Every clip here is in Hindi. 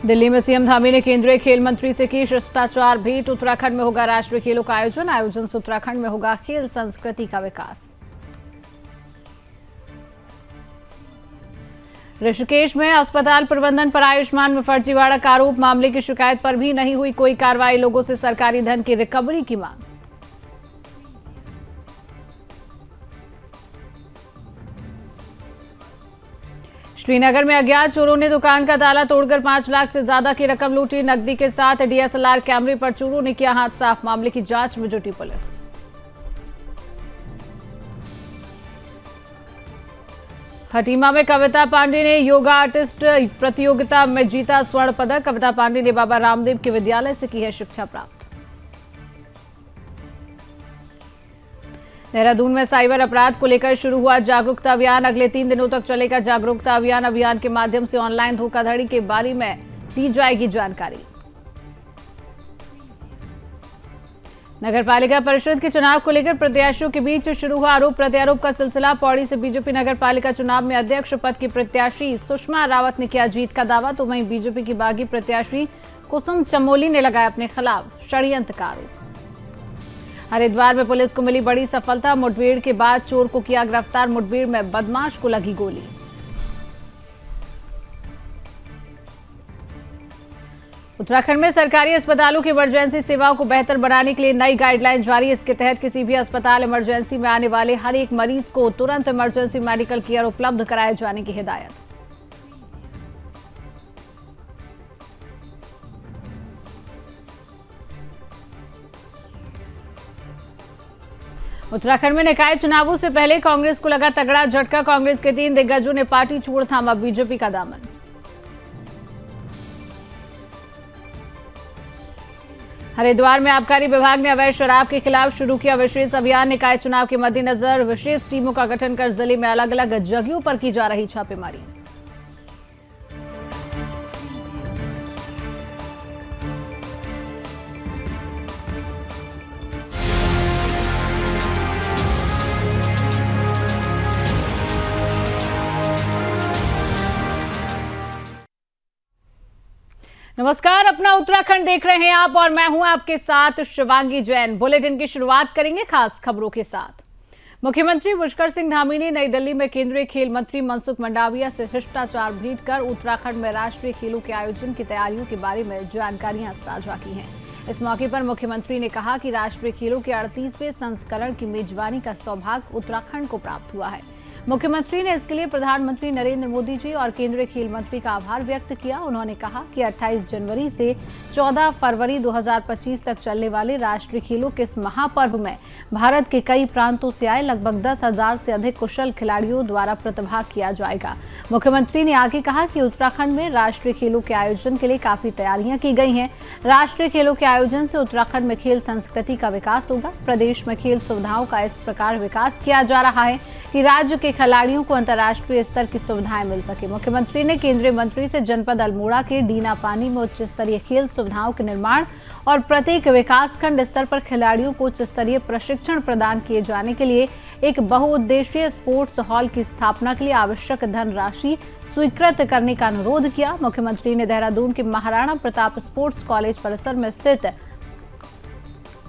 दिल्ली में सीएम धामी ने केंद्रीय खेल मंत्री से की शिष्टाचार भेंट। उत्तराखंड में होगा राष्ट्रीय खेलों का आयोजन से उत्तराखंड में होगा खेल संस्कृति का विकास। ऋषिकेश में अस्पताल प्रबंधन पर आयुष्मान में फर्जीवाड़ा का आरोप। मामले की शिकायत पर भी नहीं हुई कोई कार्रवाई। लोगों से सरकारी धन की रिकवरी की मांग। श्रीनगर में अज्ञात चोरों ने दुकान का ताला तोड़कर 5 लाख से ज्यादा की रकम लूटी। नकदी के साथ डीएसएलआर कैमरे पर चोरों ने किया हाथ साफ। मामले की जांच में जुटी पुलिस। खटीमा में कविता पांडे ने योगा आर्टिस्ट प्रतियोगिता में जीता स्वर्ण पदक। कविता पांडे ने बाबा रामदेव के विद्यालय से की है शिक्षा प्राप्त। देहरादून में साइबर अपराध को लेकर शुरू हुआ जागरूकता अभियान। अगले 3 दिनों तक चलेगा जागरूकता अभियान। अभियान के माध्यम से ऑनलाइन धोखाधड़ी के बारे में दी जाएगी जानकारी। नगर पालिका परिषद के चुनाव को लेकर प्रत्याशियों के बीच शुरू हुआ आरोप प्रत्यारोप का सिलसिला। पौड़ी से बीजेपी नगर पालिका चुनाव में अध्यक्ष पद की प्रत्याशी सुषमा रावत ने किया जीत का दावा, तो वहीं बीजेपी की बागी प्रत्याशी कुसुम चमोली ने लगाया अपने खिलाफ षड्यंत्र का आरोप। हरिद्वार में पुलिस को मिली बड़ी सफलता। मुठभेड़ के बाद चोर को किया गिरफ्तार। मुठभेड़ में बदमाश को लगी गोली। उत्तराखंड में सरकारी अस्पतालों की इमरजेंसी सेवाओं को बेहतर बनाने के लिए नई गाइडलाइन जारी। इसके तहत किसी भी अस्पताल इमरजेंसी में आने वाले हर एक मरीज को तुरंत इमरजेंसी मेडिकल केयर उपलब्ध कराए जाने की हिदायत। उत्तराखंड में निकाय चुनावों से पहले कांग्रेस को लगा तगड़ा झटका। कांग्रेस के 3 दिग्गजों ने पार्टी छोड़ थामा बीजेपी का दामन। हरिद्वार में आबकारी विभाग ने अवैध शराब के खिलाफ शुरू किया विशेष अभियान। निकाय चुनाव के मद्देनजर विशेष टीमों का गठन कर जिले में अलग अलग जगहों पर की जा रही छापेमारी। नमस्कार, अपना उत्तराखंड देख रहे हैं आप और मैं हूं आपके साथ शिवांगी जैन। बुलेटिन की शुरुआत करेंगे खास खबरों के साथ। मुख्यमंत्री पुष्कर सिंह धामी ने नई दिल्ली में केंद्रीय खेल मंत्री मनसुख मंडाविया से शिष्टाचार भेंट कर उत्तराखंड में राष्ट्रीय खेलों के आयोजन की तैयारियों के बारे में जानकारियां साझा की हैं। इस मौके पर मुख्यमंत्री ने कहा कि राष्ट्रीय खेलों के 38वें संस्करण की मेजबानी का सौभाग्य उत्तराखंड को प्राप्त हुआ है। मुख्यमंत्री ने इसके लिए प्रधानमंत्री नरेंद्र मोदी जी और केंद्रीय खेल मंत्री का आभार व्यक्त किया। उन्होंने कहा कि 28 जनवरी से 14 फरवरी 2025 तक चलने वाले राष्ट्रीय खेलों के इस महापर्व में भारत के कई प्रांतों से आए लगभग 10,000 से अधिक कुशल खिलाड़ियों द्वारा प्रतिभाग किया जाएगा। मुख्यमंत्री ने आगे कहा कि उत्तराखंड में राष्ट्रीय खेलों के आयोजन के लिए काफी तैयारियां की गई हैं। राष्ट्रीय खेलों के आयोजन से उत्तराखंड में खेल संस्कृति का विकास होगा। प्रदेश में खेल सुविधाओं का इस प्रकार विकास किया जा रहा है कि राज्य के खिलाड़ियों को अंतर्राष्ट्रीय स्तर की सुविधाएं मिल सके। मुख्यमंत्री ने केंद्रीय मंत्री से जनपद अल्मोड़ा के डीना पानी में उच्च स्तरीय खेल सुविधाओं के निर्माण और प्रत्येक विकासखंड स्तर पर खिलाड़ियों को उच्च स्तरीय प्रशिक्षण प्रदान किए जाने के लिए एक बहुउद्देशीय स्पोर्ट्स हॉल की स्थापना के लिए आवश्यक धनराशि स्वीकृत करने का अनुरोध किया। मुख्यमंत्री ने देहरादून के महाराणा प्रताप स्पोर्ट्स कॉलेज परिसर में स्थित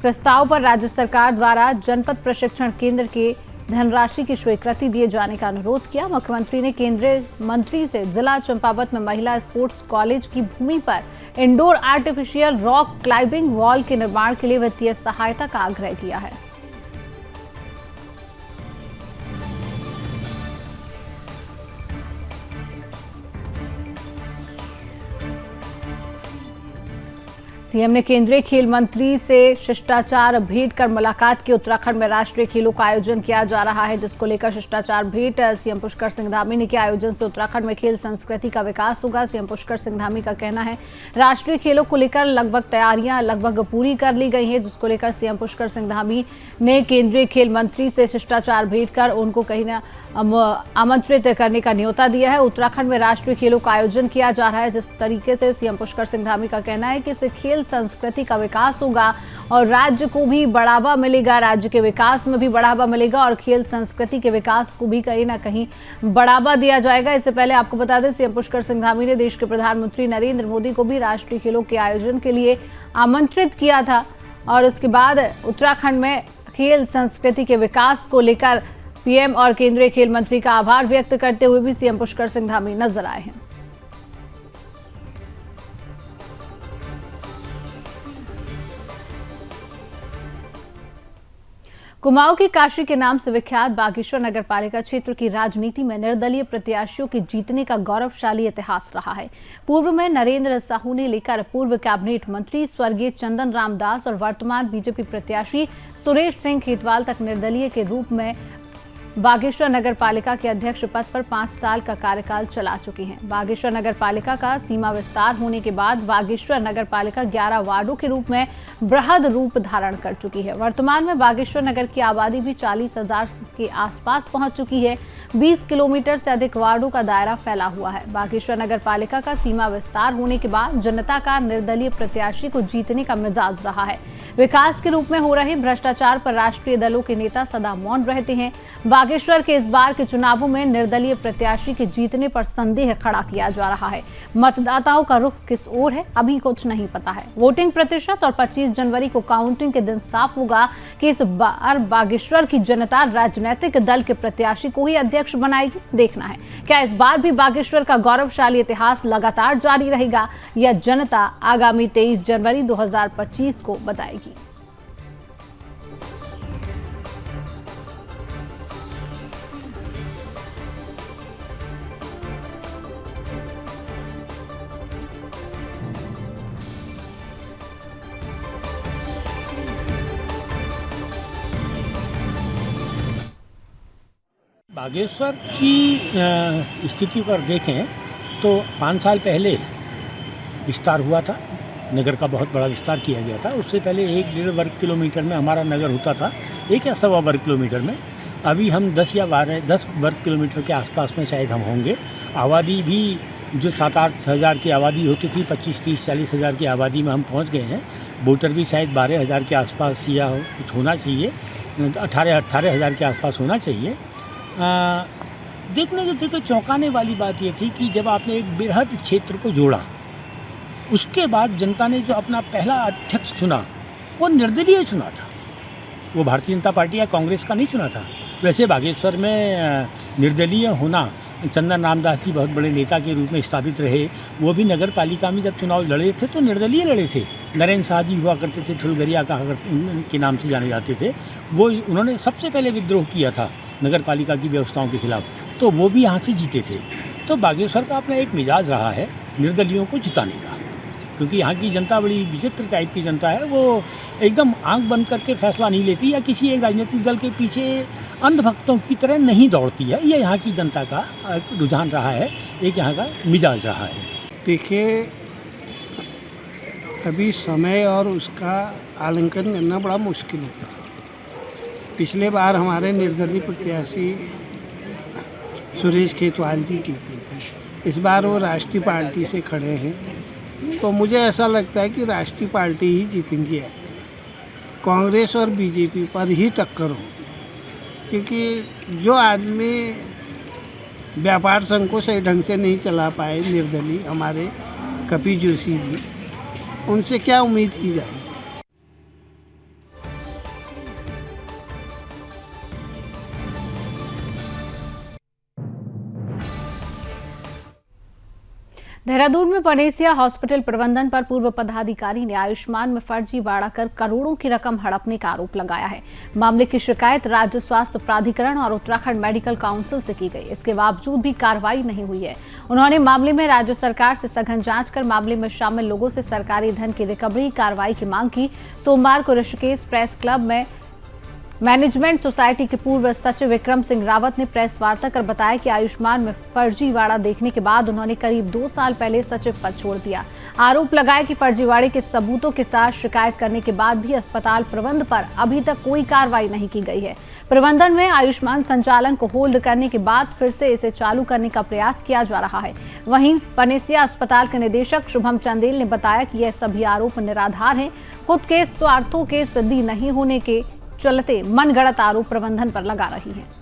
प्रस्ताव पर राज्य सरकार द्वारा जनपद प्रशिक्षण केंद्र के धनराशि की स्वीकृति दिए जाने का अनुरोध किया। मुख्यमंत्री ने केंद्रीय मंत्री से जिला चंपावत में महिला स्पोर्ट्स कॉलेज की भूमि पर indoor artificial rock climbing wall के निर्माण के लिए वित्तीय सहायता का आग्रह किया है। सीएम ने केंद्रीय खेल मंत्री से शिष्टाचार भेंट कर मुलाकात की। उत्तराखंड में राष्ट्रीय खेलों का आयोजन किया जा रहा है, जिसको लेकर शिष्टाचार भेंट सीएम पुष्कर सिंह धामी ने किया। आयोजन से उत्तराखंड में खेल संस्कृति का विकास होगा। सीएम पुष्कर सिंह धामी का कहना है राष्ट्रीय खेलों को लेकर लगभग तैयारियां लगभग पूरी कर ली गई हैं, जिसको लेकर सीएम पुष्कर सिंह धामी ने केंद्रीय खेल मंत्री से शिष्टाचार भेंट कर उनको कहीं ना आमंत्रित करने का न्योता दिया है। उत्तराखंड में राष्ट्रीय खेलों का आयोजन किया जा रहा है। जिस तरीके से सीएम पुष्कर सिंह धामी का कहना है कि इससे खेल संस्कृति का विकास होगा और राज्य को भी बढ़ावा मिलेगा, राज्य के विकास में भी बढ़ावा मिलेगा और खेल संस्कृति के विकास को भी कहीं ना कहीं बढ़ावा दिया जाएगा। इससे पहले आपको बता दें, सीएम पुष्कर सिंह धामी ने देश के प्रधानमंत्री नरेंद्र मोदी को भी राष्ट्रीय खेलों के आयोजन के लिए आमंत्रित किया था और उसके बाद उत्तराखंड में खेल संस्कृति के विकास को लेकर पीएम और केंद्रीय खेल मंत्री का आभार व्यक्त करते हुए भी सीएम पुष्कर सिंह धामी नजर आए हैं। कुमाऊं की काशी के नाम से विख्यात बागेश्वर नगर पालिका क्षेत्र की राजनीति में निर्दलीय प्रत्याशियों के जीतने का गौरवशाली इतिहास रहा है। पूर्व में नरेंद्र साहू ने लेकर पूर्व कैबिनेट मंत्री स्वर्गीय चंदन राम दास और वर्तमान बीजेपी प्रत्याशी सुरेश सिंह खेतवाल तक निर्दलीय के रूप में बागेश्वर नगर पालिका के अध्यक्ष पद पर 5 साल का कार्यकाल चला चुकी हैं। बागेश्वर नगर पालिका का सीमा विस्तार होने के बाद बागेश्वर नगर पालिका 11 वार्डों के रूप में बृहद रूप धारण कर चुकी है। वर्तमान में बागेश्वर नगर की आबादी भी 40,000 के आसपास पहुंच चुकी है। 20 किलोमीटर से अधिक वार्डों का दायरा फैला हुआ है। बागेश्वर नगर पालिका का सीमा विस्तार होने के बाद जनता का निर्दलीय प्रत्याशी को जीतने का मिजाज रहा है। विकास के रूप में हो रहे भ्रष्टाचार पर राष्ट्रीय दलों के नेता सदा मौन रहते हैं। बागेश्वर के इस बार के चुनावों में निर्दलीय प्रत्याशी के जीतने पर संदेह खड़ा किया जा रहा है। मतदाताओं का रुख किस ओर है, अभी कुछ नहीं पता है। वोटिंग प्रतिशत और 25 जनवरी को काउंटिंग के दिन साफ होगा कि इस बार बागेश्वर की जनता राजनीतिक दल के प्रत्याशी को ही अध्यक्ष बनाएगी। देखना है क्या इस बार भी बागेश्वर का गौरवशाली इतिहास लगातार जारी रहेगा या जनता आगामी 23 जनवरी 2025 को बताएगी। बागेश्वर की स्थिति पर देखें तो 5 साल पहले विस्तार हुआ था। नगर का बहुत बड़ा विस्तार किया गया था। उससे पहले 1-1.5 वर्ग किलोमीटर में हमारा नगर होता था, 1 या सवा वर्ग किलोमीटर में। अभी हम 10 या 10 वर्ग किलोमीटर के आसपास में शायद हम होंगे। आबादी भी जो 7-8 हज़ार की आबादी होती थी, 25-30-40 हज़ार की आबादी में हम पहुंच गए हैं। वोटर भी शायद 12 हज़ार के आसपास या कुछ होना चाहिए, 18 हज़ार के आसपास होना चाहिए। देखो चौंकाने वाली बात ये थी कि जब आपने एक बृहद क्षेत्र को जोड़ा, उसके बाद जनता ने जो अपना पहला अध्यक्ष चुना वो निर्दलीय चुना था। वो भारतीय जनता पार्टी या कांग्रेस का नहीं चुना था। वैसे बागेश्वर में निर्दलीय होना, चंदन रामदास जी बहुत बड़े नेता के रूप में स्थापित रहे। वो भी नगर पालिका में जब चुनाव लड़े थे तो निर्दलीय लड़े थे। नरेंद्र साहू जी हुआ करते थे, ठुलगरिया के नाम से जाने जाते थे। वो उन्होंने सबसे पहले विद्रोह किया था नगर पालिका की व्यवस्थाओं के खिलाफ, तो वो भी यहाँ से जीते थे। तो बागेश्वर का अपना एक मिजाज रहा है निर्दलियों को जिताने का, क्योंकि यहाँ की जनता बड़ी विचित्र टाइप की जनता है। वो एकदम आंख बंद करके फैसला नहीं लेती या किसी एक राजनीतिक दल के पीछे अंधभक्तों की तरह नहीं दौड़ती है। ये यहाँ की जनता का रुझान रहा है, एक यहाँ का मिजाज रहा है। देखिए, अभी समय और उसका आलंकन करना बड़ा मुश्किल होता है। पिछले बार हमारे निर्दलीय प्रत्याशी सुरेश खेतवाल जी जीते थे। इस बार वो राष्ट्रीय पार्टी से खड़े हैं, तो मुझे ऐसा लगता है कि राष्ट्रीय पार्टी ही जीतेंगी। कांग्रेस और बीजेपी पर ही टक्कर होगी, क्योंकि जो आदमी व्यापार संघ को सही ढंग से नहीं चला पाए, निर्दलीय हमारे कपी जोशी जी, उनसे क्या उम्मीद की जाए। देहरादून में पनेसिया हॉस्पिटल प्रबंधन पर पूर्व पदाधिकारी ने आयुष्मान में फर्जीवाड़ा कर करोड़ों की रकम हड़पने का आरोप लगाया है। मामले की शिकायत राज्य स्वास्थ्य प्राधिकरण और उत्तराखंड मेडिकल काउंसिल से की गई। इसके बावजूद भी कार्रवाई नहीं हुई है। उन्होंने मामले में राज्य सरकार से सघन जांच कर मामले में शामिल लोगों से सरकारी धन की रिकवरी कार्रवाई की मांग की। सोमवार को ऋषिकेश प्रेस क्लब में मैनेजमेंट सोसाइटी के पूर्व सचिव विक्रम सिंह रावत ने प्रेस वार्ता कर बताया कि आयुष्मान में फर्जीवाड़ा देखने के बाद उन्होंने करीब 2 साल पहले सचिव पद छोड़ दिया। आरोप लगाया कि फर्जीवाड़े के सबूतों के साथ शिकायत करने के बाद भी अस्पताल प्रबंध पर अभी तक कोई कार्रवाई नहीं की गई है। प्रबंधन में आयुष्मान संचालन को होल्ड करने के बाद फिर से इसे चालू करने का प्रयास किया जा रहा है। वहीं पनेसिया अस्पताल के निदेशक शुभम चंदेल ने बताया कि यह सभी आरोप निराधार हैं। खुद के स्वार्थों के सिद्धि नहीं होने के चलते मनगढ़ंत आरोप प्रबंधन पर लगा रही है।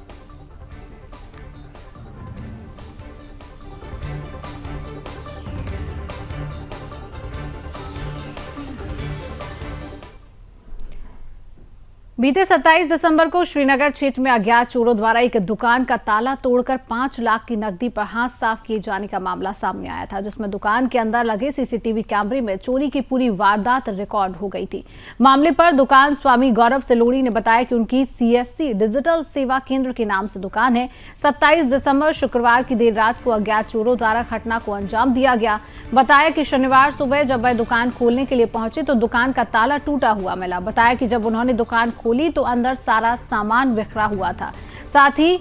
27 दिसंबर को श्रीनगर क्षेत्र में अज्ञात चोरों द्वारा एक दुकान का ताला तोड़कर 5 लाख की नकदी पर हाथ साफ किए जाने का मामला सामने आया था, जिसमें दुकान के अंदर लगे सीसीटीवी कैमरे में चोरी की पूरी वारदात रिकॉर्ड हो गई थी। मामले पर दुकान स्वामी गौरव सिलोड़ी ने बताया कि उनकी CSC डिजिटल सेवा केंद्र के नाम से दुकान है। 27 दिसंबर शुक्रवार की देर रात को अज्ञात चोरों द्वारा घटना को अंजाम दिया गया। बताया कि शनिवार सुबह जब वह दुकान खोलने के लिए पहुंचे तो दुकान का ताला टूटा हुआ मिला। बताया कि जब उन्होंने दुकान खोली तो अंदर सारा सामान बिखरा हुआ था, साथ ही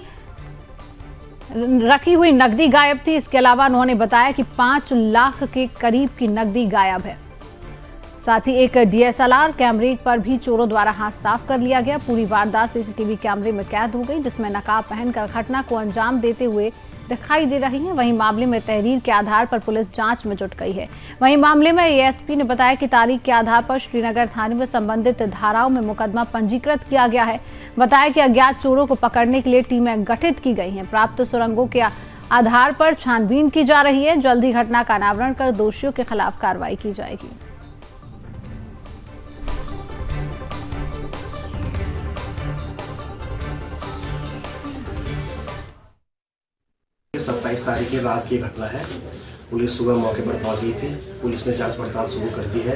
रखी हुई नकदी गायब थी। इसके अलावा उन्होंने बताया कि 5 लाख के करीब की नकदी गायब है। साथ ही एक DSLR कैमरे पर भी चोरों द्वारा हाथ साफ कर लिया गया। पूरी वारदात सीसीटीवी कैमरे में कैद हो गई, जिसमें नकाब पहनकर घटना को अंजाम देते हुए दिखाई दे रही है। वहीं मामले में तहरीर के आधार पर पुलिस जांच में जुट गई है। वहीं मामले में ASP ने बताया कि तारीख के आधार पर श्रीनगर थाने में संबंधित धाराओं में मुकदमा पंजीकृत किया गया है। बताया कि अज्ञात चोरों को पकड़ने के लिए टीमें गठित की गई हैं। प्राप्त सुरंगों के आधार पर छानबीन की जा रही है। जल्द ही घटना का अनावरण कर दोषियों के खिलाफ कार्रवाई की जाएगी। 27 तारीख की रात की घटना है। पुलिस सुबह मौके पर पहुंच गई थी। पुलिस ने जांच पड़ताल शुरू कर दी है।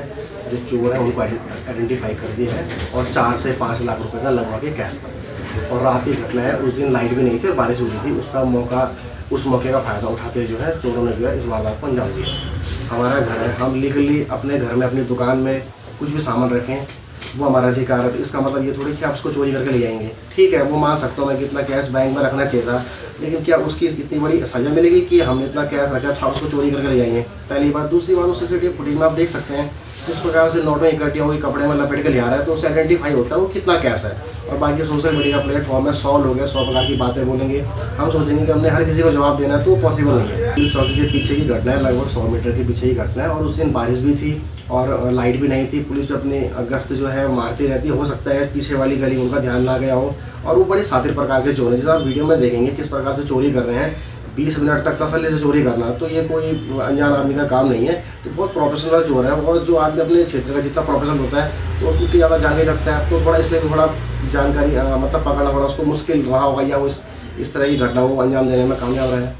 जो चोर है उनको आइडेंटिफाई कर दिया है और 4 से 5 लाख रुपए का लगवा के कैश था। और रात की घटना है, उस दिन लाइट भी नहीं थी और बारिश हुई थी। उस मौके का फ़ायदा उठाते जो है चोरों ने जो है इस वारदात को अंजाम दिया। हमारा घर है, हम लीगली अपने घर में अपनी दुकान में कुछ भी सामान रखें वो हमारा अधिकार है। तो इसका मतलब ये थोड़ी कि आप उसको चोरी करके ले जाएंगे। ठीक है, वो मान सकता हूँ मैं कि इतना कैश बैंक में रखना चाहिए था, लेकिन क्या उसकी इतनी बड़ी सजा मिलेगी कि हमने इतना कैश रखा था उसको चोरी करके ले जाएंगे? पहली बात। दूसरी बात, उस CCTV फुटेज में आप देख सकते हैं जिस प्रकार से नोट में इकट्ठी हुई कपड़े में लपेट के ले आ रहा है, तो उससे आइडेंटिफाई होता है वो कितना कैश है। और बाकी सोशल मीडिया प्लेटफॉर्म में 100 लोग हैं, 100 प्रकार की बातें बोलेंगे। हम सोचेंगे कि हमने हर किसी को जवाब देना है, तो वो पॉसिबल नहीं है। पुलिस चौकी के पीछे की घटना है, लगभग 100 मीटर के पीछे की घटना है। और उस दिन बारिश भी थी और लाइट भी नहीं थी। पुलिस अपनी गश्त जो है मारती रहती है। हो सकता है पीछे वाली गली उनका ध्यान ना गया हो। और वो बड़े सातिर प्रकार के चोर हैं, जैसे आप वीडियो में देखेंगे किस प्रकार से चोरी कर रहे हैं। 20 मिनट तक तसल्ली से चोरी करना, तो ये कोई अनजान आदमी का काम नहीं है। तो बहुत प्रोफेशनल चोर है। और जो आदमी अपने क्षेत्र का जितना प्रोफेशनल होता है तो उसको ज़्यादा जानकारी रखता है, तो थोड़ा इसलिए थोड़ा जानकारी मतलब पकड़ना थोड़ा उसको मुश्किल रहा होगा, या वो इस तरह की घटना को अंजाम देने में कामयाब रहा है।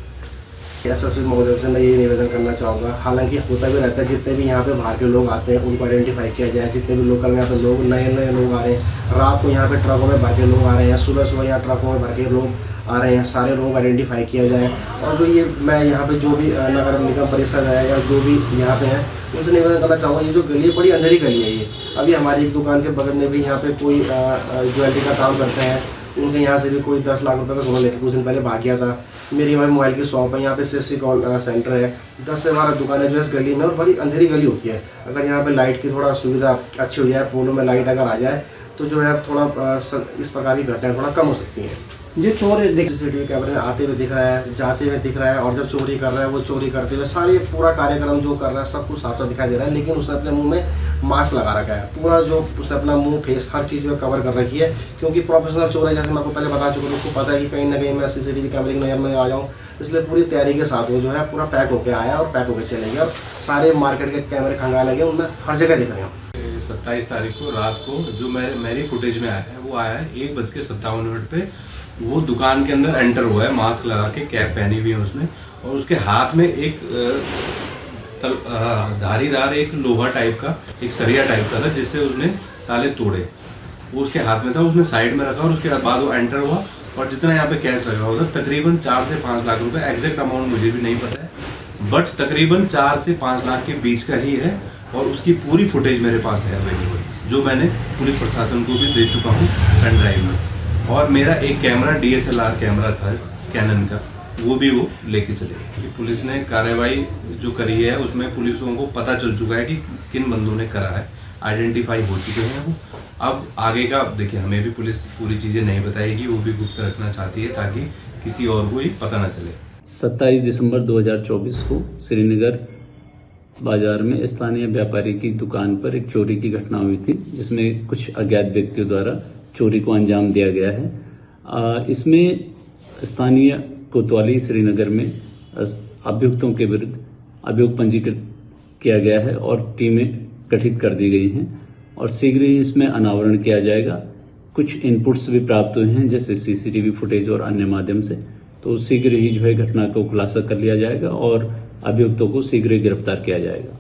SSP महोदय से मैं ये निवेदन करना चाहूँगा, हालांकि होता भी रहता है, जितने भी यहाँ पे बाहर के लोग आते हैं उनको आइडेंटिफाई किया जाए। जितने भी लोकल में यहाँ पे लोग नए लोग आ रहे हैं, रात को यहाँ पे ट्रकों में भर के लोग आ रहे हैं, सुबह यहाँ ट्रकों में भर के लोग आ रहे हैं, सारे लोग आइडेंटिफाई किया जाए। और जो ये मैं यहाँ पे जो भी नगर निगम परिषद है या जो भी यहाँ पे हैं उनसे निवेदन करना चाहूँगा, ये जो गली है बड़ी अंधेरी गली है। ये अभी हमारी एक दुकान के बगल में भी यहाँ पे कोई ज्वेलरी का काम करते हैं, उनके यहाँ से भी कोई 10 लाख रुपए का सोना लेकर कुछ दिन पहले भाग गया था। मेरी हमारी मोबाइल की शॉप है, यहाँ पे CSC कॉल सेंटर है। 10 से 12 दुकानें जो इस गली में, और बड़ी अंधेरी गली होती है। अगर यहाँ पे लाइट की थोड़ा सुविधा अच्छी हो जाए, पोलों में लाइट अगर आ जाए तो जो है थोड़ा इस प्रकार की घटनाएं थोड़ा कम हो सकती हैं। ये चोर CCTV कैमरे में आते हुए दिख रहा है, जाते हुए दिख रहा है, और जब चोरी कर रहा है वो चोरी करते हुए सारे पूरा कार्यक्रम जो कर रहा है सब कुछ साफ साफ दिखाई दे रहा है। लेकिन उसने अपने मुंह में मास्क लगा रखा है, पूरा जो उसने अपना मुंह फेस हर चीज़ जो कवर कर रखी है, क्योंकि प्रोफेशनल चोर है। जैसे मैं आपको पहले बता चुका हूँ, उसको पता है कि कहीं ना कहीं मैं CCTV कैमरे की नज़र में आ जाऊँ, इसलिए पूरी तैयारी के साथ वो जो है पूरा पैक होकर आया और पैक होकर चले गया। और सारे मार्केट के कैमरे खंगाल लगे, उनमें हर जगह दिख रहे हैं। 27 तारीख को रात को जो मेरी फुटेज में आया है वो आया है 1:57 पे। वो दुकान के अंदर एंटर हुआ है, मास्क लगा के, कैप पहनी हुई है उसने, और उसके हाथ में एक धारीदार एक लोहा टाइप का, एक सरिया टाइप का था जिससे उसने ताले तोड़े। वो उसके हाथ में था, उसने साइड में रखा और उसके बाद वो एंटर हुआ। और जितना यहाँ पे कैश लगा हुआ था तकरीबन 4 से 5 लाख रुपए, एग्जैक्ट अमाउंट मुझे भी नहीं पता है, बट तकरीबन 4 से 5 लाख के बीच का ही है। और उसकी पूरी फुटेज मेरे पास है अवेलेबल, जो मैंने पुलिस प्रशासन को भी दे चुका हूँ पेन ड्राइव में। और मेरा एक कैमरा DSLR कैमरा था कैनन का, वो भी वो लेके चले गए। पुलिस ने कार्रवाई जो करी है उसमें पुलिसों को पता चल चुका है कि किन बंदों ने करा है, आइडेंटिफाई हो चुके हैं वो। अब आगे का देखिए, हमें भी पुलिस पूरी चीज़ें नहीं बताएगी, वो भी गुप्त रखना चाहती है ताकि किसी और को ये पता ना चले। 27 दिसंबर 2024 को श्रीनगर बाजार में स्थानीय व्यापारी की दुकान पर एक चोरी की घटना हुई थी, जिसमें कुछ अज्ञात व्यक्तियों द्वारा चोरी को अंजाम दिया गया है। इसमें स्थानीय कोतवाली श्रीनगर में अभियुक्तों के विरुद्ध अभियोग पंजीकृत किया गया है और टीमें गठित कर दी गई हैं और शीघ्र ही इसमें अनावरण किया जाएगा। कुछ इनपुट्स भी प्राप्त हुए हैं, जैसे सीसीटीवी फुटेज और अन्य माध्यम से, तो शीघ्र ही जो है घटना को खुलासा कर लिया जाएगा और अभियुक्तों को शीघ्र ही गिरफ्तार किया जाएगा।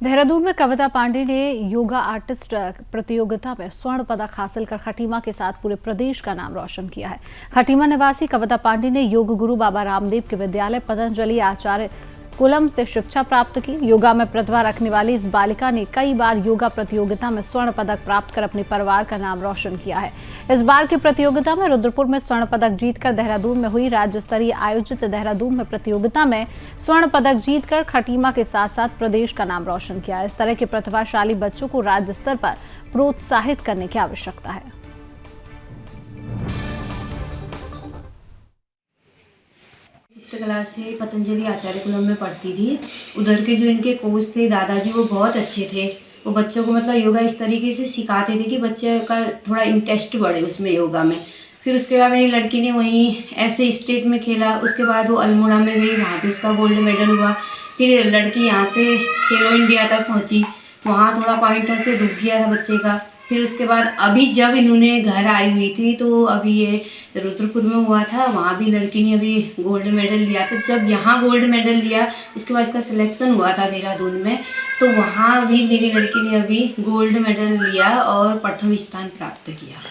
देहरादून में कविता पांडे ने योगा आर्टिस्ट प्रतियोगिता में स्वर्ण पदक हासिल कर खटीमा के साथ पूरे प्रदेश का नाम रोशन किया है। खटीमा निवासी कविता पांडे ने योग गुरु बाबा रामदेव के विद्यालय पतंजलि आचार्य कुलम से शिक्षा प्राप्त की। योगा में प्रतिभा रखने वाली इस बालिका ने कई बार योगा प्रतियोगिता में स्वर्ण पदक प्राप्त कर अपने परिवार का नाम रोशन किया है। इस बार की प्रतियोगिता में रुद्रपुर में स्वर्ण पदक जीतकर देहरादून में हुई राज्य स्तरीय आयोजित देहरादून में प्रतियोगिता में स्वर्ण पदक जीतकर खटीमा के साथ साथ प्रदेश का नाम रोशन किया। इस तरह के प्रतिभाशाली बच्चों को राज्य स्तर पर प्रोत्साहित करने की आवश्यकता है। क्लास से पतंजलि आचार्य कुलम में पढ़ती थी। उधर के जो इनके कोच थे दादाजी, वो बहुत अच्छे थे। वो बच्चों को मतलब योगा इस तरीके से सिखाते थे कि बच्चे का थोड़ा इंटरेस्ट बढ़े उसमें, योगा में। फिर उसके बाद मेरी लड़की ने वहीं ऐसे स्टेट में खेला। उसके बाद वो अल्मोड़ा में गई, वहाँ पे उसका गोल्ड मेडल हुआ। फिर लड़की यहाँ से खेलो इंडिया तक पहुँची, वहाँ थोड़ा पॉइंट से रुक गया था बच्चे का। फिर उसके बाद अभी जब इन्होंने घर आई हुई थी, तो अभी ये रुद्रपुर में हुआ था, वहाँ भी लड़की ने अभी गोल्ड मेडल लिया था। जब यहाँ गोल्ड मेडल लिया, उसके बाद इसका सिलेक्शन हुआ था देहरादून में, तो वहाँ भी मेरी लड़की ने अभी गोल्ड मेडल लिया और प्रथम स्थान प्राप्त किया।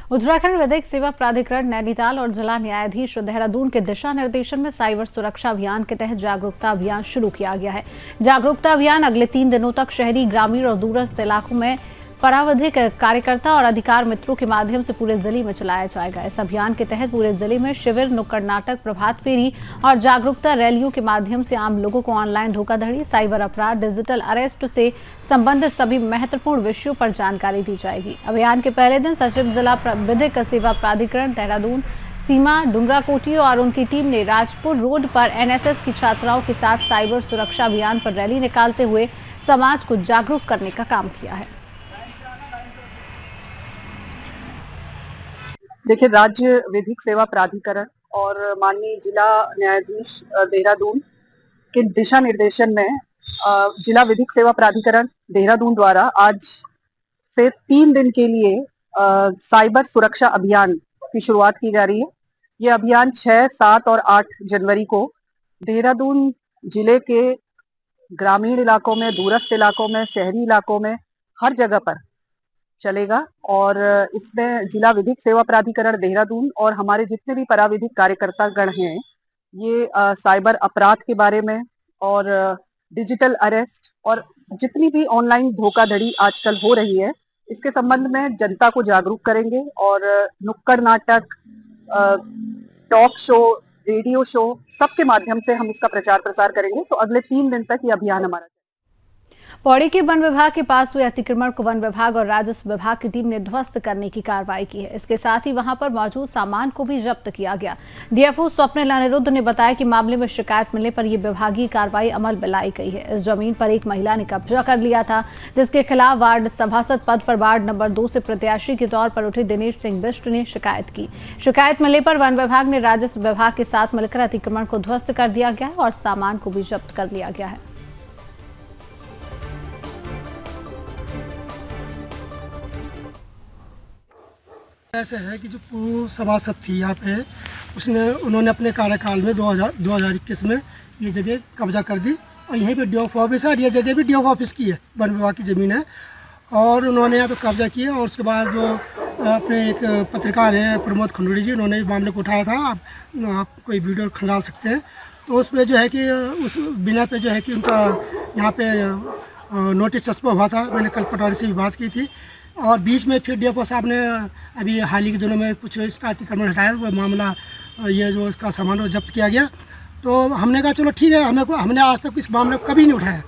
उत्तराखंड विधिक सेवा प्राधिकरण नैनीताल और जिला न्यायाधीश देहरादून के दिशा निर्देशन में साइबर सुरक्षा अभियान के तहत जागरूकता अभियान शुरू किया गया है। जागरूकता अभियान अगले 3 दिनों तक शहरी, ग्रामीण और दूरस्थ इलाकों में परावधिक कार्यकर्ता और अधिकार मित्रों के माध्यम से पूरे जिले में चलाया जाएगा। इस अभियान के तहत पूरे जिले में शिविर, नुक्कड़ नाटक, प्रभात फेरी और जागरूकता रैलियों के माध्यम से आम लोगों को ऑनलाइन धोखाधड़ी, साइबर अपराध, डिजिटल अरेस्ट से संबंधित सभी महत्वपूर्ण विषयों पर जानकारी दी जाएगी। अभियान के पहले दिन सचिव जिला विधिक सेवा प्राधिकरण देहरादून सीमा डुंगराकोटी और उनकी टीम ने राजपुर रोड पर एनएसएस की छात्राओं के साथ साइबर सुरक्षा अभियान पर रैली निकालते हुए समाज को जागरूक करने का काम किया है। देखिए, राज्य विधिक सेवा प्राधिकरण और माननीय जिला न्यायाधीश देहरादून के दिशा निर्देशन में जिला विधिक सेवा प्राधिकरण देहरादून द्वारा आज से 3 दिन के लिए साइबर सुरक्षा अभियान की शुरुआत की जा रही है। ये अभियान 6, 7 और 8 जनवरी को देहरादून जिले के ग्रामीण इलाकों में, दूरस्थ इलाकों में, शहरी इलाकों में, हर जगह पर चलेगा। और इसमें जिला विधिक सेवा प्राधिकरण देहरादून और हमारे जितने भी पराविधिक कार्यकर्तागण हैं, ये साइबर अपराध के बारे में और डिजिटल अरेस्ट और जितनी भी ऑनलाइन धोखाधड़ी आजकल हो रही है, इसके संबंध में जनता को जागरूक करेंगे। और नुक्कड़ नाटक, टॉक शो, रेडियो शो, सबके माध्यम से हम इसका प्रचार प्रसार करेंगे। तो अगले 3 दिन तक ये अभियान हमारा। पौड़ी के वन विभाग के पास हुए अतिक्रमण को वन विभाग और राजस्व विभाग की टीम ने ध्वस्त करने की कार्रवाई की है। इसके साथ ही वहां पर मौजूद सामान को भी जब्त किया गया। डीएफओ स्वप्निल अनिरुद्ध ने बताया कि मामले में शिकायत मिलने पर यह विभागीय कार्रवाई अमल में लाई गई है। इस जमीन पर एक महिला ने कब्जा कर लिया था, जिसके खिलाफ वार्ड सभासद पद पर वार्ड नंबर 2 से प्रत्याशी के तौर पर उठे दिनेश सिंह बिष्ट ने शिकायत की। शिकायत मिलने पर वन विभाग ने राजस्व विभाग के साथ मिलकर अतिक्रमण को ध्वस्त कर दिया गया और सामान को भी जब्त कर लिया गया है। ऐसे है कि जो पूर्व सभासद थी यहाँ पे, उन्होंने अपने कार्यकाल में 2021 में ये जगह कब्जा कर दी और यहीं पे डीएफ ऑफिस है। ये जगह भी डीएफ ऑफिस की है, वन विभाग की ज़मीन है। और उन्होंने यहाँ पे कब्जा किया और उसके बाद जो अपने एक पत्रकार हैं प्रमोद खंडूड़ी जी, उन्होंने इस मामले को उठाया था। आप कोई वीडियो खंगाल सकते हैं। तो उस पर जो है कि उस बिना पे जो है कि उनका यहाँ पे नोटिस चस्पा हुआ था। मैंने कल पटवारी से भी बात की थी और बीच में फिर डीएफओ साहब ने अभी हाल ही के दिनों में कुछ इसका अतिक्रमण हटाया। वो मामला ये जो इसका सामान वो जब्त किया गया। तो हमने कहा चलो ठीक है, हमने आज तक इस मामले को कभी नहीं उठाया।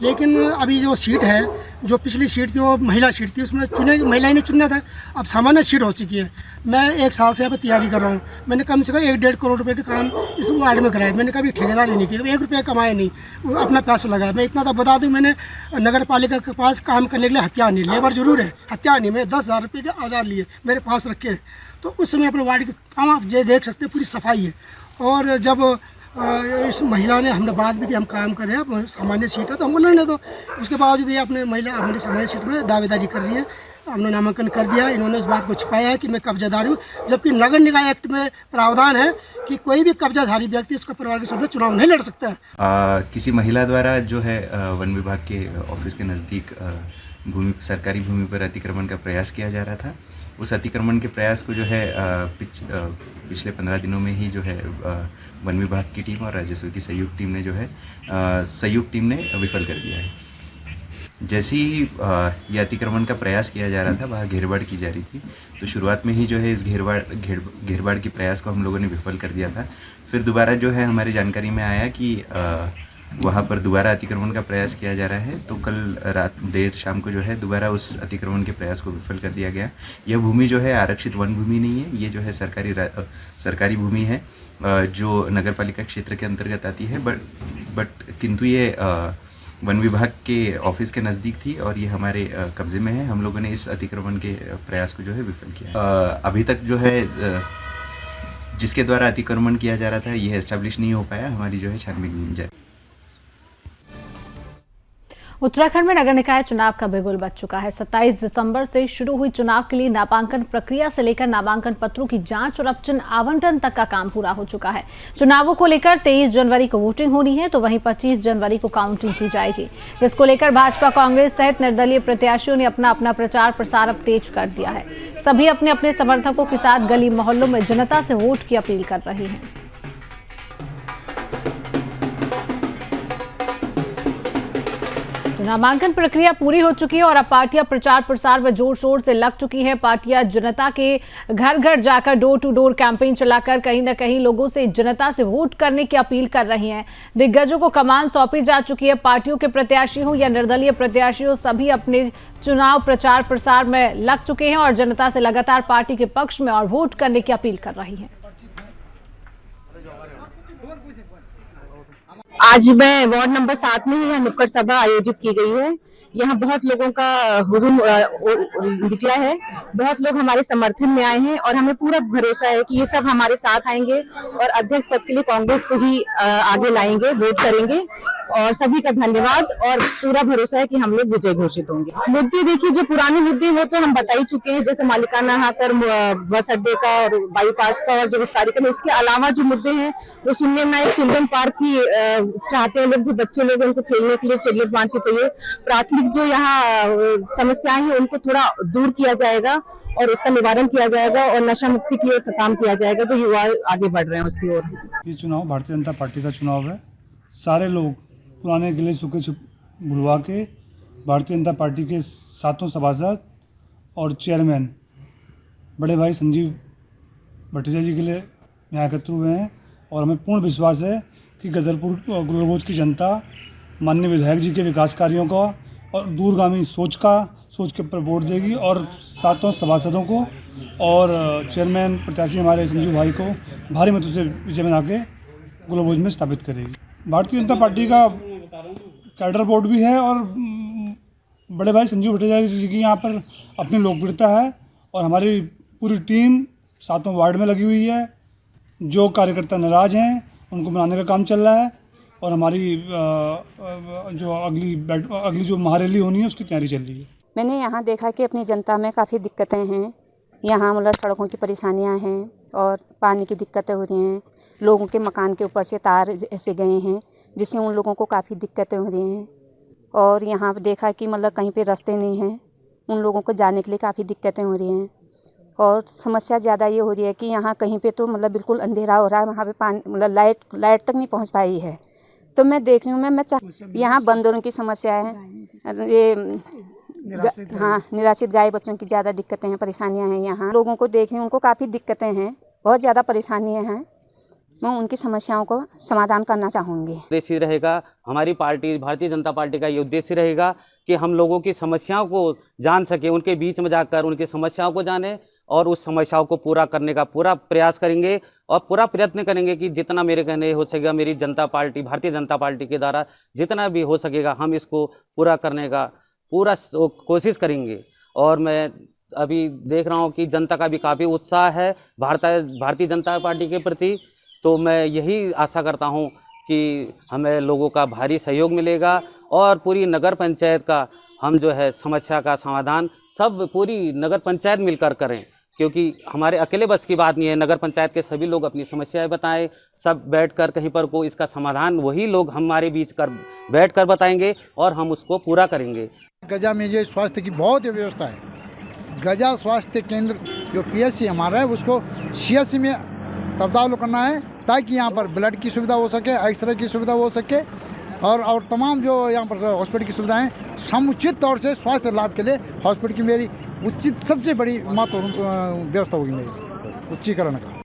लेकिन अभी जो सीट है, जो पिछली सीट थी वो महिला सीट थी, उसमें महिला ने चुनना था। अब सामान्य सीट हो चुकी है। मैं 1 साल से यहाँ पर तैयारी कर रहा हूँ। मैंने कम से कम 1-1.5 करोड़ रुपए के काम इस वार्ड में कराए। मैंने कभी ठेकेदारी नहीं की, 1 रुपया कमाया नहीं, वो अपना पैसा लगाया। मैं इतना तो बता दूँ, मैंने नगर पालिका के पास काम करने के लिए हथियार नहीं, लेबर जरूर है, हथियार नहीं। मैं 10,000 रुपये के औजार लिए मेरे पास रखे हैं। तो उस समय अपने वार्ड के काम आप ये देख सकते हैं, पूरी सफाई है। और जब इस महिला ने हमने बात भी कि हम काम कर रहे हैं, सामान्य सीट है तो हमको लड़ने दो। उसके बावजूद ये अपने सामान्य सीट में दावेदारी कर रही है। हमने नामांकन कर दिया। इन्होंने इस बात को छुपाया है कि मैं कब्जादार हूँ, जबकि नगर निकाय एक्ट में प्रावधान है कि कोई भी कब्जाधारी व्यक्ति उसका परिवार के सदस्य चुनाव नहीं लड़ सकता है। किसी महिला द्वारा जो है वन विभाग के ऑफिस के नज़दीक सरकारी भूमि पर अतिक्रमण का प्रयास किया जा रहा था। उस अतिक्रमण के प्रयास को जो है पिछले 15 दिनों में ही जो है वन विभाग की टीम और राजस्व की संयुक्त टीम ने विफल कर दिया है। जैसे ही ये अतिक्रमण का प्रयास किया जा रहा था, वहाँ घेरबाड़ की जा रही थी, तो शुरुआत में ही जो है इस घेरबाड़ के प्रयास को हम लोगों ने विफल कर दिया था। फिर दोबारा जो है हमारी जानकारी में आया कि वहाँ पर दोबारा अतिक्रमण का प्रयास किया जा रहा है। तो कल देर शाम को जो है दोबारा उस अतिक्रमण के प्रयास को विफल कर दिया गया। यह भूमि जो है आरक्षित वन भूमि नहीं है, ये जो है सरकारी भूमि है जो नगर पालिका क्षेत्र के अंतर्गत आती है। बट किंतु ये वन विभाग के ऑफिस के नज़दीक थी और ये हमारे कब्जे में है। हम लोगों ने इस अतिक्रमण के प्रयास को जो है विफल किया। अभी तक जो है जिसके द्वारा अतिक्रमण किया जा रहा था यह एस्टैब्लिश नहीं हो पाया। हमारी जो है छानबीन जारी। उत्तराखंड में नगर निकाय चुनाव का बिगुल बज चुका है। 27 दिसंबर से शुरू हुई चुनाव के लिए नामांकन प्रक्रिया से लेकर नामांकन पत्रों की जांच और अब चिन्ह आवंटन तक का काम पूरा हो चुका है। चुनावों को लेकर 23 जनवरी को वोटिंग होनी है, तो वहीं 25 जनवरी को काउंटिंग की जाएगी, जिसको लेकर भाजपा, कांग्रेस सहित निर्दलीय प्रत्याशियों ने अपना अपना प्रचार प्रसार अब तेज कर दिया है। सभी अपने अपने समर्थकों के साथ गली मोहल्लों में जनता से वोट की अपील कर रहे हैं। नामांकन प्रक्रिया पूरी हो चुकी है और अब पार्टियां प्रचार प्रसार में जोर शोर से लग चुकी हैं। पार्टियां जनता के घर घर जाकर डोर टू डोर कैंपेन चलाकर कहीं न कहीं लोगों से जनता से वोट करने की अपील कर रही हैं। दिग्गजों को कमान सौंपी जा चुकी है। पार्टियों के प्रत्याशी हो या निर्दलीय प्रत्याशी हो, सभी अपने चुनाव प्रचार प्रसार में लग चुके हैं और जनता से लगातार पार्टी के पक्ष में और वोट करने की अपील कर रही हैं। आज मैं वार्ड नंबर 7 में यहाँ नुक्कड़ सभा आयोजित की गई है। यहाँ बहुत लोगों का हुजूम निकला है, बहुत लोग हमारे समर्थन में आए हैं और हमें पूरा भरोसा है कि ये सब हमारे साथ आएंगे और अध्यक्ष पद के लिए कांग्रेस को ही आगे लाएंगे, वोट करेंगे। और सभी का धन्यवाद और पूरा भरोसा है कि हम लोग विजय घोषित होंगे। मुद्दे देखिए, जो पुराने मुद्दे वो तो हम बता ही चुके हैं, जैसे मालिकाना हक और बस अड्डे का और बाईपास का और जो विस्तारीकरण। इसके अलावा जो मुद्दे हैं वो सुनने में एक चिल्ड्रन पार्क की चाहते हैं लोग, जो बच्चे लोग उनको खेलने के लिए चिल्ड्रन पार्क की चाहिए। प्राथमिक जो यहाँ समस्याएं हैं उनको थोड़ा दूर किया जाएगा और उसका निवारण किया जाएगा और नशा मुक्ति की ओर काम किया जाएगा, जो युवा आगे बढ़ रहे हैं उसकी ओर। ये चुनाव भारतीय जनता पार्टी का चुनाव है। सारे लोग पुराने गिले सूखे भुलवा के भारतीय जनता पार्टी के 7 सभासद और चेयरमैन बड़े भाई संजीव भट्टाचार्य जी के लिए यहाँ एकत्र हुए हैं और हमें पूर्ण विश्वास है कि गदरपुर गुलरगोज की जनता माननीय विधायक जी के विकास कार्यों का और दूरगामी सोच के ऊपर वोट देगी और 7 सभासदों को और चेयरमैन प्रत्याशी हमारे संजीव भाई को भारी मतों से विजय बना के गुलरगोज में स्थापित करेगी। भारतीय जनता पार्टी का कैडर बोर्ड भी है और बड़े भाई संजीव भट्टाचार्य जी की यहाँ पर अपनी लोकप्रियता है और हमारी पूरी टीम 7 वार्ड में लगी हुई है। जो कार्यकर्ता नाराज़ हैं उनको मनाने का काम चल रहा है और हमारी जो अगली जो महारैली होनी है उसकी तैयारी चल रही है। मैंने यहाँ देखा कि अपनी जनता में काफ़ी दिक्कतें हैं। यहाँ मतलब सड़कों की परेशानियाँ हैं और पानी की दिक्कतें हो रही हैं। लोगों के मकान के ऊपर से तार ऐसे गए हैं जिससे उन लोगों को काफ़ी दिक्कतें हो रही हैं। और यहाँ देखा कि मतलब कहीं पे रास्ते नहीं हैं, उन लोगों को जाने के लिए काफ़ी दिक्कतें हो रही हैं। और समस्या ज़्यादा ये हो रही है कि यहाँ कहीं पे तो मतलब बिल्कुल अंधेरा हो रहा है, वहाँ पे पानी मतलब लाइट तक नहीं पहुँच पाई है। तो मैं देख रही हूँ, मैं यहाँ बंदरों की समस्या है, ये निराश्रित गाय बच्चों की ज़्यादा दिक्कतें हैं, परेशानियाँ हैं। यहाँ लोगों को देख रही हूँ, उनको काफ़ी दिक्कतें हैं बहुत ज़्यादा परेशानियाँ हैं। मैं उनकी समस्याओं को समाधान करना चाहूँगी। उद्देश्य रहेगा हमारी पार्टी भारतीय जनता पार्टी का ये उद्देश्य रहेगा कि हम लोगों की समस्याओं को जान सके, उनके बीच में जाकर उनकी समस्याओं को जाने और उस समस्याओं को पूरा करने का पूरा प्रयास करेंगे और पूरा प्रयत्न करेंगे कि जितना मेरे कहने हो सकेगा, मेरी जनता पार्टी भारतीय जनता पार्टी के द्वारा जितना भी हो सकेगा हम इसको पूरा करने का पूरा कोशिश करेंगे। और मैं अभी देख रहा हूँ कि जनता का भी काफ़ी उत्साह है भारतीय जनता पार्टी के प्रति, तो मैं यही आशा करता हूँ कि हमें लोगों का भारी सहयोग मिलेगा और पूरी नगर पंचायत का हम जो है समस्या का समाधान सब पूरी नगर पंचायत मिलकर करें, क्योंकि हमारे अकेले बस की बात नहीं है। नगर पंचायत के सभी लोग अपनी समस्याएं बताएं, सब बैठकर कहीं पर को इसका समाधान वही लोग हमारे बीच कर बैठकर बताएंगे और हम उसको पूरा करेंगे। गजा में जो स्वास्थ्य की बहुत व्यवस्था है, गजा स्वास्थ्य केंद्र जो PSC हमारा है उसको CSC में तब्दील करना है ताकि यहाँ पर ब्लड की सुविधा हो सके, एक्सरे की सुविधा हो सके और तमाम जो यहाँ पर हॉस्पिटल की सुविधाएं समुचित तौर से स्वास्थ्य लाभ के लिए हॉस्पिटल की मेरी उचित सबसे बड़ी महत्वपूर्ण व्यवस्था होगी मेरी उच्चीकरण का।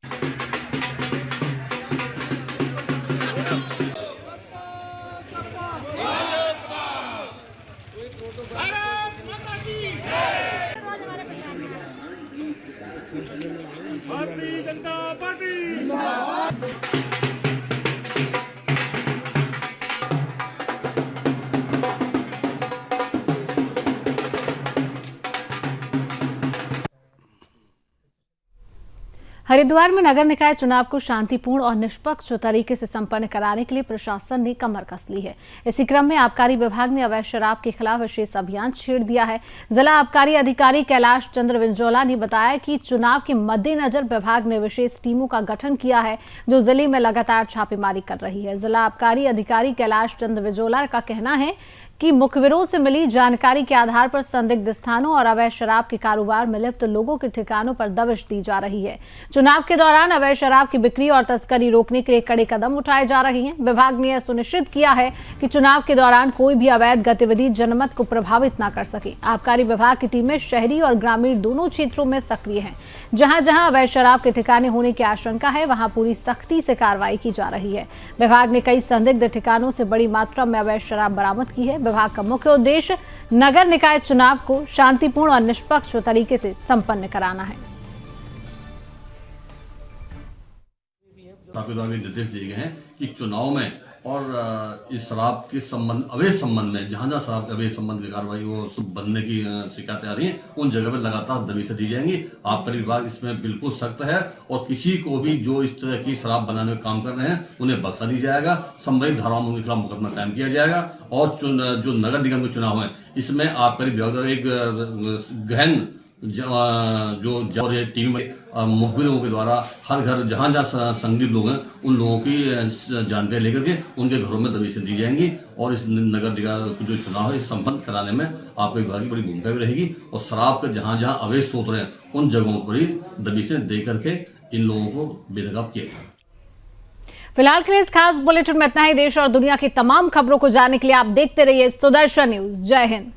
भारतीय जनता पार्टी हरिद्वार में नगर निकाय चुनाव को शांतिपूर्ण और निष्पक्ष तरीके से संपन्न कराने के लिए प्रशासन ने कमर कस ली है। इसी क्रम में आबकारी विभाग ने अवैध शराब के खिलाफ विशेष अभियान छेड़ दिया है। जिला आबकारी अधिकारी कैलाश चंद्र विंजोला ने बताया कि चुनाव के मद्देनजर विभाग ने विशेष टीमों का गठन किया है जो जिले में लगातार छापेमारी कर रही है। जिला आबकारी अधिकारी कैलाश चंद्र विंजोला का कहना है कि मुखबिरों से मिली जानकारी के आधार पर संदिग्ध स्थानों और अवैध शराब के कारोबार में लिप्त लोगों के ठिकानों पर दबिश दी जा रही है। चुनाव के दौरान अवैध शराब की बिक्री और तस्करी रोकने के लिए कड़े कदम उठाए जा रहे हैं। विभाग ने यह सुनिश्चित किया है कि चुनाव के दौरान कोई भी अवैध गतिविधि जनमत को प्रभावित न कर सके। आबकारी विभाग की टीमें शहरी और ग्रामीण दोनों क्षेत्रों में सक्रिय हैं। जहां जहां अवैध शराब के ठिकाने होने की आशंका है वहां पूरी सख्ती से कार्रवाई की जा रही है। विभाग ने कई संदिग्ध ठिकानों से बड़ी मात्रा में अवैध शराब बरामद की है। विभाग का मुख्य उद्देश्य नगर निकाय चुनाव को शांतिपूर्ण और निष्पक्ष तरीके से संपन्न कराना है। निर्देश दिए गए हैं कि चुनाव में और इस शराब के संबंध अवैध संबंध में जहां जहां शराब के अवैध संबंध की कार्रवाई वो सब बनने की शिकायतें आ रही हैं उन जगह पर लगातार दबिशें दी जाएंगी। आबकारी विभाग इसमें बिल्कुल सख्त है और किसी को भी जो इस तरह की शराब बनाने में काम कर रहे हैं उन्हें बख्शा नहीं जाएगा। संबंधित धाराओं में उनके खिलाफ मुकदमा कायम किया जाएगा। और जो नगर निगम के चुनाव है इसमें आबकारी विभाग द्वारा एक गहन जो टीम में मुखबिरों के द्वारा हर घर जहां जहां संदिग्ध लोग हैं उन लोगों की जानकारी लेकर के उनके घरों में दबिशें दी जाएंगी और इस नगर निगम जो चुनाव है इसे संपन्न कराने में आपके विभाग की बड़ी भूमिका भी रहेगी। और शराब के जहां जहां अवैध स्रोत रहे हैं उन जगहों पर ही दबिशें दे करके इन लोगों को बेनकाब किया जाए। फिलहाल के लिए इस खास बुलेटिन में इतना ही। देश और दुनिया की तमाम खबरों को जानने के लिए आप देखते रहिए सुदर्शन न्यूज। जय हिंद।